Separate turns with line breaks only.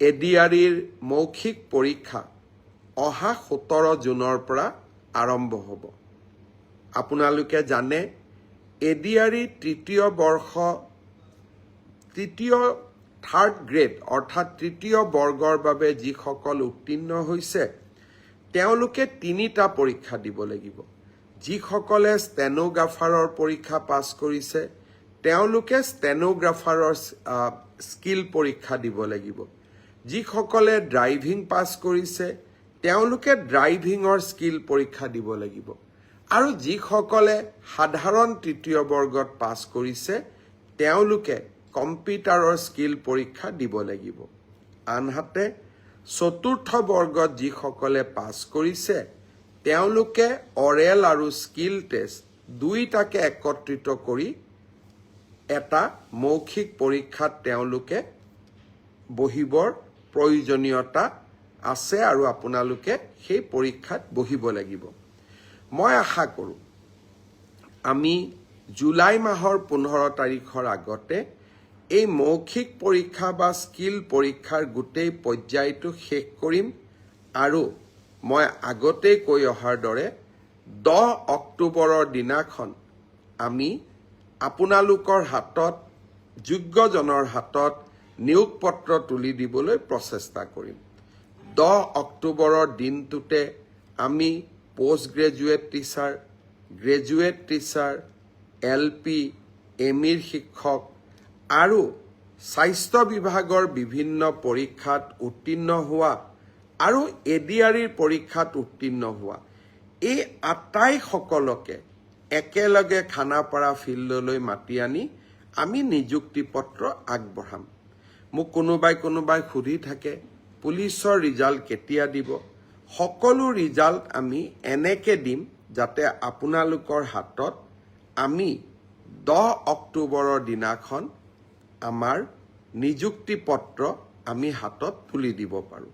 এডিআৰিৰ মৌখিক পৰীক্ষা অহা 17 জুনৰ পৰা আৰম্ভ হ'ব। আপোনালোকে জানে এডিআৰি থাৰ্ড গ্ৰেড অৰ্থাৎ তৃতীয় বৰ্গৰ বাবে যিসকল উত্তীৰ্ণ হৈছে তেওঁলোকে 3টা পৰীক্ষা দিব লাগিব। যিসকলে ষ্টেনোগ্ৰাফাৰৰ পৰীক্ষা পাছ কৰিছে তেওঁলোকে ষ্টেনোগ্ৰাফাৰৰ স্কিল পৰীক্ষা দিব লাগিব। যিসকলে ড্ৰাইভিং পাছ কৰিছে তেওঁলোকে ড্ৰাইভিঙৰ স্কিল পৰীক্ষা দিব লাগিব। আৰু যিসকলে সাধাৰণ তৃতীয় বৰ্গত পাছ কৰিছে তেওঁলোকে কম্পিউটাৰৰ স্কিল পৰীক্ষা দিব লাগিব। আনহাতে চতুৰ্থ বৰ্গত যিসকলে পাছ কৰিছে তেওঁলোকে অৰেল আৰু স্কিল টেষ্ট দুইটাকে একত্ৰিত কৰি এটা মৌখিক পৰীক্ষাত তেওঁলোকে বহিবৰ প্ৰয়োজনীয়তা আছে আৰু আপোনালোকে সেই পৰীক্ষাত বহিব লাগিব। মই আশা কৰোঁ আমি জুলাই মাহৰ 15 তাৰিখৰ আগতে এই মৌখিক পৰীক্ষা বা স্কিল পৰীক্ষাৰ গোটেই পৰ্যায়টো শেষ কৰিম আৰু মই আগতেই কৈ অহাৰ দৰে 10 অক্টোবৰৰ দিনাখন আমি আপোনালোকৰ হাতত যোগ্যজনৰ হাতত নিয়োগ পত্ৰ তুলি দিবলৈ প্ৰচেষ্টা কৰিম। 10 অক্টোবৰৰ দিনটোতে আমি post graduate teacher, graduate teacher, LP, ME শিক্ষক আৰু স্বাস্থ্য বিভাগৰ বিভিন্ন পৰীক্ষাত উত্তীৰ্ণ হোৱা আৰু এডিআৰিৰ পৰীক্ষাত উত্তীৰ্ণ হোৱা এই আটাইসকলকে একেলগে খানাপাৰা ফিল্ডলৈ মাতি আনি আমি নিযুক্তি পত্ৰ আগবঢ়াম। মোক কোনোবাই সুধি থাকে পুলিচৰ ৰিজাল্ট কেতিয়া দিব। সকলো ৰিজাল্ট আমি এনেকে দিম যাতে আপোনালোকৰ হাতত আমি 10 অক্টোবৰৰ দিনাখন আমাৰ নিযুক্তি পত্ৰ আমি হাতত তুলি দিব পাৰোঁ।